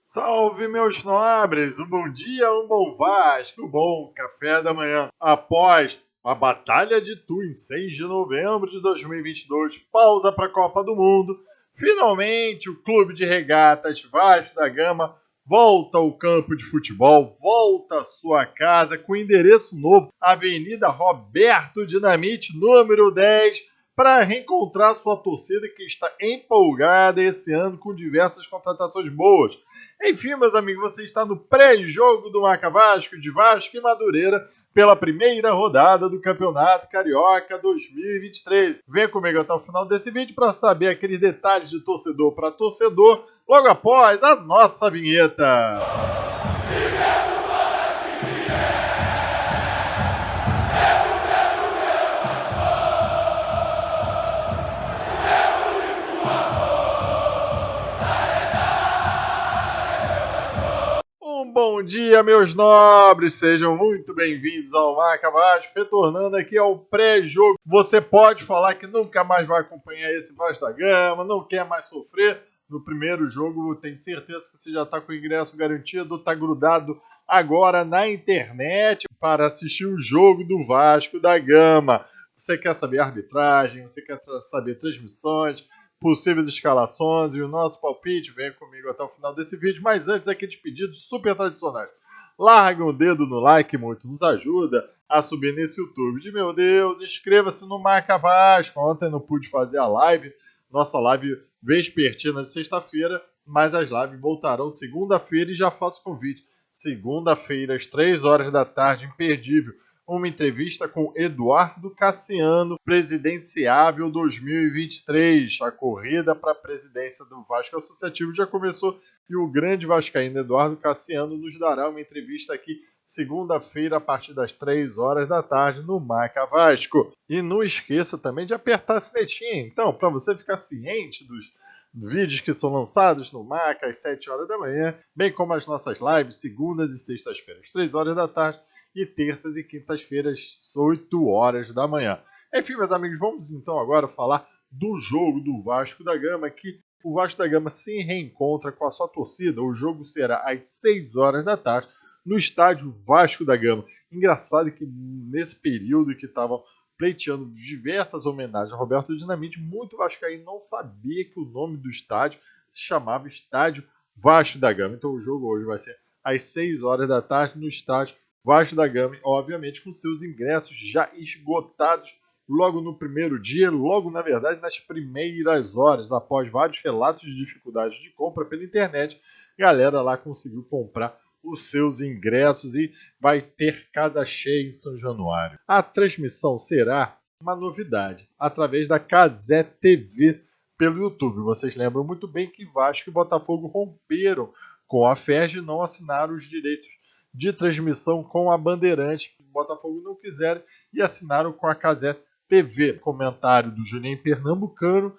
Salve, meus nobres! Um bom dia, um bom Vasco, um bom café da manhã. Após a Batalha de Tu em 6 de novembro de 2022, pausa para a Copa do Mundo, finalmente o Clube de Regatas Vasco da Gama volta ao campo de futebol, volta à sua casa com endereço novo, Avenida Roberto Dinamite, número 10, para reencontrar sua torcida que está empolgada esse ano com diversas contratações boas. Enfim, meus amigos, você está no pré-jogo do Marca Vasco, de Vasco e Madureira, pela primeira rodada do Campeonato Carioca 2023. Vem comigo até o final desse vídeo para saber aqueles detalhes de torcedor para torcedor, logo após a nossa vinheta. Bom dia, meus nobres! Sejam muito bem-vindos ao Marca Vasco, retornando aqui ao pré-jogo. Você pode falar que nunca mais vai acompanhar esse Vasco da Gama, não quer mais sofrer. No primeiro jogo, tenho certeza que você já está com o ingresso garantido, está grudado agora na internet para assistir o jogo do Vasco da Gama. Você quer saber arbitragem, você quer saber transmissões, possíveis escalações e o nosso palpite, vem comigo até o final desse vídeo. Mas antes, aqueles pedidos super tradicionais. Larga o dedo no like, muito nos ajuda a subir nesse YouTube. De meu Deus, inscreva-se no Marca Vasco. Ontem não pude fazer a live, nossa live vespertina de sexta-feira, mas as lives voltarão segunda-feira e já faço convite. Segunda-feira, às 3 horas da tarde, imperdível. Uma entrevista com Eduardo Cassiano, presidenciável 2023. A corrida para a presidência do Vasco Associativo já começou e o grande vascaíno Eduardo Cassiano nos dará uma entrevista aqui segunda-feira a partir das 3 horas da tarde no Marca Vasco. E não esqueça também de apertar a sinetinha. Então, para você ficar ciente dos vídeos que são lançados no Marca às 7 horas da manhã, bem como as nossas lives segundas e sextas-feiras, 3 horas da tarde, e terças e quintas-feiras, 8 horas da manhã. Enfim, meus amigos, vamos então agora falar do jogo do Vasco da Gama, que o Vasco da Gama se reencontra com a sua torcida. O jogo será às 6 horas da tarde no estádio Vasco da Gama. Engraçado que nesse período que estavam pleiteando diversas homenagens a Roberto Dinamite, muito vascaíno não sabia que o nome do estádio se chamava Estádio Vasco da Gama. Então o jogo hoje vai ser às 6 horas da tarde no estádio Vasco da Gama, obviamente com seus ingressos já esgotados logo no primeiro dia, logo na verdade nas primeiras horas, após vários relatos de dificuldades de compra pela internet, a galera lá conseguiu comprar os seus ingressos e vai ter casa cheia em São Januário. A transmissão será uma novidade, através da Cazé TV pelo YouTube. Vocês lembram muito bem que Vasco e Botafogo romperam com a FERJ e não assinaram os direitos de transmissão com a Bandeirante. O Botafogo não quiseram e assinaram com a Cazé TV. Comentário do Juninho Pernambucano,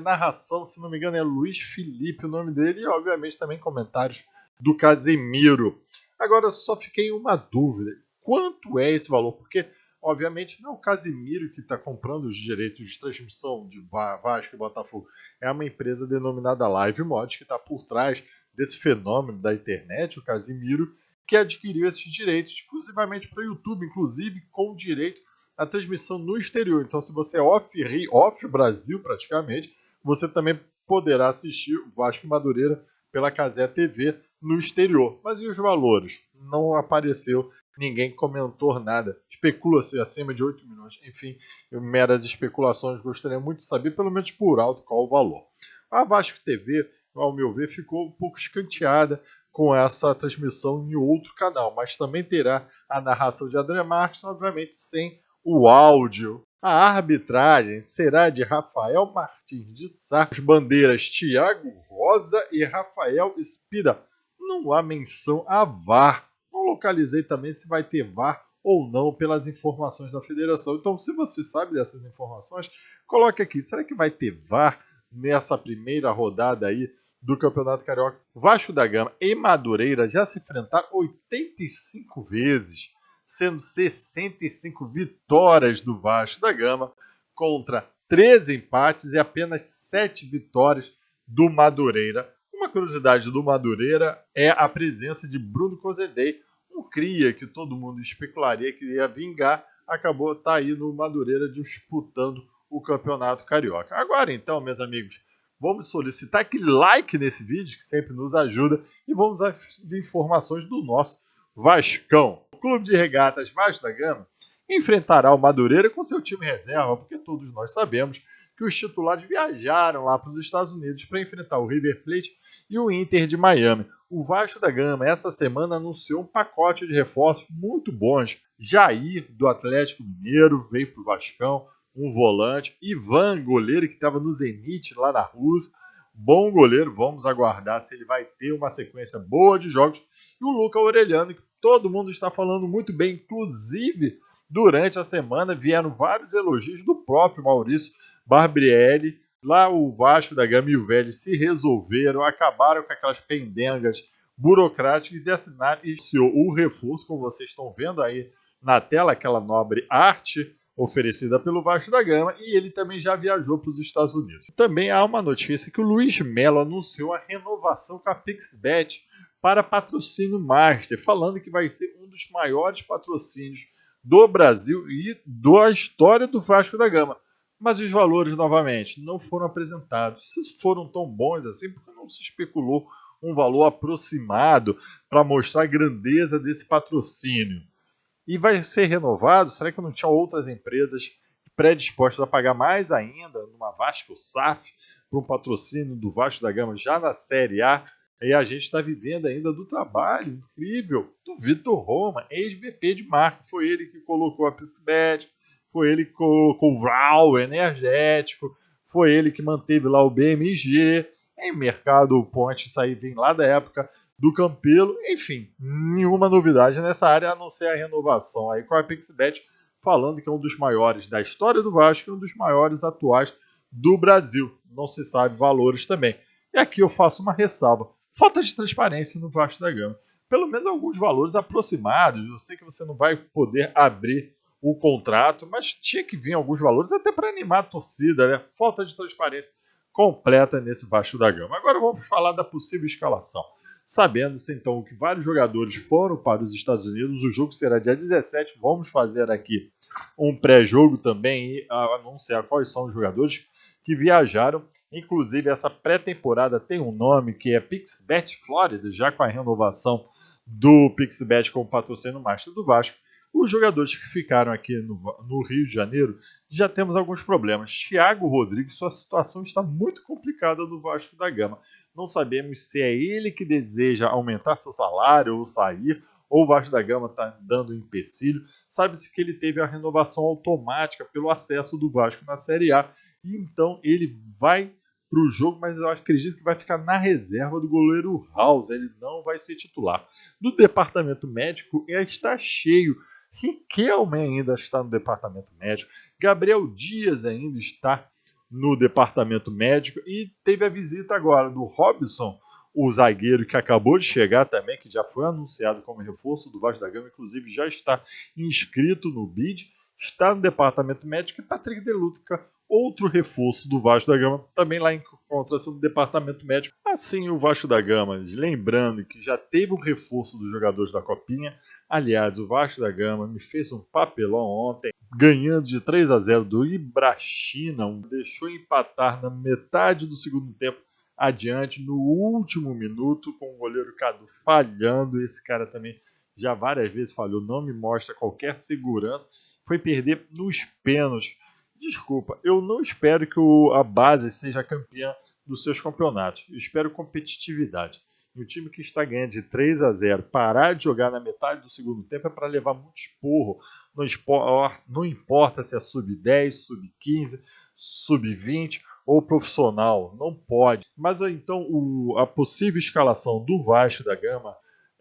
narração, se não me engano, é Luiz Felipe o nome dele, e obviamente também comentários do Casemiro. Agora, só fiquei uma dúvida. Quanto é esse valor? Porque, obviamente, não é o Casemiro que está comprando os direitos de transmissão de Vasco e Botafogo. É uma empresa denominada Live Mod que está por trás desse fenômeno da internet, o Casemiro, que adquiriu esses direitos exclusivamente para o YouTube, inclusive com direito à transmissão no exterior. Então, se você é off Brasil praticamente, você também poderá assistir o Vasco e Madureira pela Cazé TV no exterior. Mas e os valores? Não apareceu, ninguém comentou nada. Especula-se acima de 8 milhões. Enfim, meras especulações. Gostaria muito de saber, pelo menos por alto, qual o valor. A Vasco TV, ao meu ver, ficou um pouco escanteada com essa transmissão em outro canal, mas também terá a narração de André Marques, obviamente sem o áudio. A arbitragem será de Rafael Martins de Sá, as bandeiras Thiago Rosa e Rafael Espida. Não há menção a VAR. Não localizei também se vai ter VAR ou não pelas informações da federação. Então, se você sabe dessas informações, coloque aqui. Será que vai ter VAR nessa primeira rodada aí do Campeonato Carioca? Vasco da Gama e Madureira já se enfrentaram 85 vezes, sendo 65 vitórias do Vasco da Gama contra 13 empates e apenas 7 vitórias do Madureira. O Uma curiosidade do Madureira é a presença de Bruno Cozedei, um cria que todo mundo especularia que ia vingar, acabou aí no Madureira disputando o Campeonato Carioca. Agora então, meus amigos, vamos solicitar aquele like nesse vídeo, que sempre nos ajuda, e vamos às informações do nosso Vascão. O Clube de Regatas Vasco da Gama enfrentará o Madureira com seu time reserva, porque todos nós sabemos que os titulares viajaram lá para os Estados Unidos para enfrentar o River Plate e o Inter de Miami. O Vasco da Gama, essa semana, anunciou um pacote de reforços muito bons. Jair, do Atlético Mineiro, veio para o Vascão, um volante. Ivan, goleiro, que estava no Zenit, lá na Rússia. Bom goleiro, vamos aguardar se ele vai ter uma sequência boa de jogos. E o Luca Aureliano, que todo mundo está falando muito bem, inclusive durante a semana vieram vários elogios do próprio Maurício Barbieri. Lá o Vasco da Gama e o Vélez se resolveram, acabaram com aquelas pendengas burocráticas e assinaram o reforço, como vocês estão vendo aí na tela, aquela nobre arte oferecida pelo Vasco da Gama, e ele também já viajou para os Estados Unidos. Também há uma notícia que o Luiz Melo anunciou a renovação com a PixBet para patrocínio Master, falando que vai ser um dos maiores patrocínios do Brasil e da história do Vasco da Gama. Mas os valores, novamente, não foram apresentados. Se foram tão bons assim, porque não se especulou um valor aproximado para mostrar a grandeza desse patrocínio? E vai ser renovado? Será que não tinha outras empresas predispostas a pagar mais ainda numa Vasco SAF para um patrocínio do Vasco da Gama já na Série A? E a gente está vivendo ainda do trabalho incrível do Vitor Roma, ex-VP de marketing. Foi ele que colocou a PixBet, foi ele que colocou o VRAL energético, foi ele que manteve lá o BMG, em Mercado Ponte, isso aí vem lá da época do Campelo. Enfim, nenhuma novidade nessa área, a não ser a renovação aí com a PixBet, falando que é um dos maiores da história do Vasco e um dos maiores atuais do Brasil. Não se sabe valores também. E aqui eu faço uma ressalva. Falta de transparência no Vasco da Gama. Pelo menos alguns valores aproximados. Eu sei que você não vai poder abrir o contrato, mas tinha que vir alguns valores até para animar a torcida, né? Falta de transparência completa nesse Vasco da Gama. Agora vamos falar da possível escalação. Sabendo-se então que vários jogadores foram para os Estados Unidos, o jogo será dia 17. Vamos fazer aqui um pré-jogo também e anunciar quais são os jogadores que viajaram. Inclusive, essa pré-temporada tem um nome que é PixBet Florida, já com a renovação do PixBet como patrocínio master do Vasco. Os jogadores que ficaram aqui no Rio de Janeiro, já temos alguns problemas. Thiago Rodrigues, sua situação está muito complicada no Vasco da Gama. Não sabemos se é ele que deseja aumentar seu salário ou sair, ou o Vasco da Gama está dando um empecilho. Sabe-se que ele teve a renovação automática pelo acesso do Vasco na Série A, e então ele vai para o jogo, mas eu acredito que vai ficar na reserva do goleiro House. Ele não vai ser titular. Do departamento médico está cheio. Riquelme ainda está no departamento médico. Gabriel Dias ainda está no departamento médico. E teve a visita agora do Robson, o zagueiro que acabou de chegar também, que já foi anunciado como reforço do Vasco da Gama, inclusive já está inscrito no BID, está no departamento médico. E Patrick Deluca, outro reforço do Vasco da Gama, também lá encontra-se no departamento médico. Assim, o Vasco da Gama, lembrando que já teve um reforço dos jogadores da Copinha. Aliás, o Vasco da Gama me fez um papelão ontem, ganhando de 3-0 do Ibrachina, deixou empatar na metade do segundo tempo adiante, no último minuto, com o goleiro Cadu falhando. Esse cara também já várias vezes falhou, não me mostra qualquer segurança. Foi perder nos pênaltis. Desculpa, eu não espero que a base seja campeã dos seus campeonatos. Eu espero competitividade. E o time que está ganhando de 3-0 parar de jogar na metade do segundo tempo é para levar muito esporro. Não importa se é sub-10, sub-15, sub-20 ou profissional. Não pode. Mas então a possível escalação do Vasco da Gama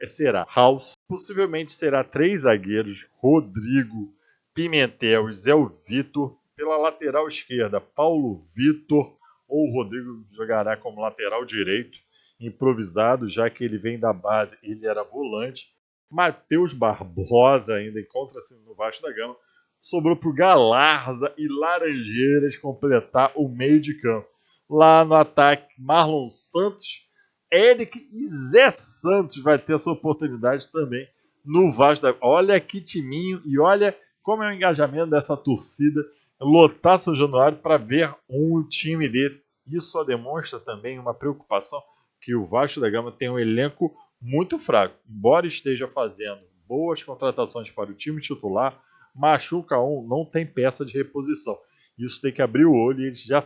será House. Possivelmente será 3 zagueiros: Rodrigo, Pimentel e Zé Vitor. Pela lateral esquerda, Paulo Vitor, ou o Rodrigo jogará como lateral direito, improvisado, já que ele vem da base, ele era volante. Matheus Barbosa ainda encontra-se no Vasco da Gama. Sobrou para o Galarza e Laranjeiras completar o meio de campo. Lá no ataque, Marlon Santos Eric e Zé Santos vai ter essa oportunidade também no Vasco da Gama. Olha que timinho e olha como é o engajamento dessa torcida lotar São Januário para ver um time desse. Isso só demonstra também uma preocupação que o Vasco da Gama tem um elenco muito fraco. Embora esteja fazendo boas contratações para o time titular, machuca um, não tem peça de reposição. Isso tem que abrir o olho e eles já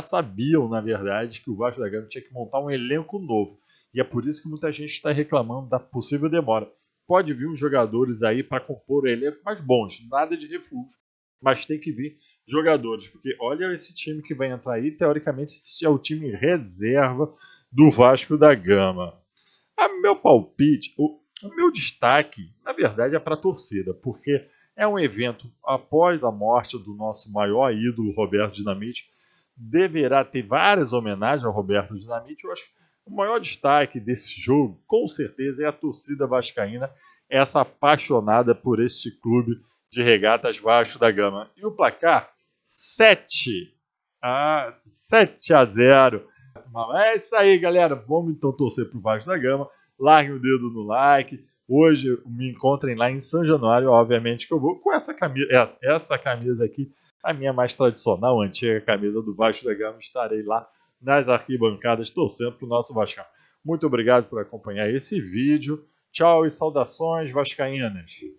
sabiam, na verdade, que o Vasco da Gama tinha que montar um elenco novo. E é por isso que muita gente está reclamando da possível demora. Pode vir uns jogadores aí para compor o elenco mais bons, nada de refúgio, mas tem que vir jogadores, porque olha esse time que vai entrar aí, teoricamente esse é o time reserva do Vasco da Gama. Meu palpite, o meu destaque, na verdade, é para a torcida, porque é um evento após a morte do nosso maior ídolo, Roberto Dinamite. Deverá ter várias homenagens ao Roberto Dinamite. Eu acho que o maior destaque desse jogo, com certeza, é a torcida vascaína, essa apaixonada por este clube de regatas Vasco da Gama. E o placar? 7-0. É isso aí, galera. Vamos então torcer pro Vasco da Gama. Larguem o dedo no like. Hoje me encontrem lá em São Januário. Obviamente que eu vou com essa camisa, essa camisa aqui, a minha mais tradicional, antiga camisa do Vasco da Gama. Estarei lá nas arquibancadas torcendo pro nosso Vascão. Muito obrigado por acompanhar esse vídeo. Tchau e saudações vascaínas.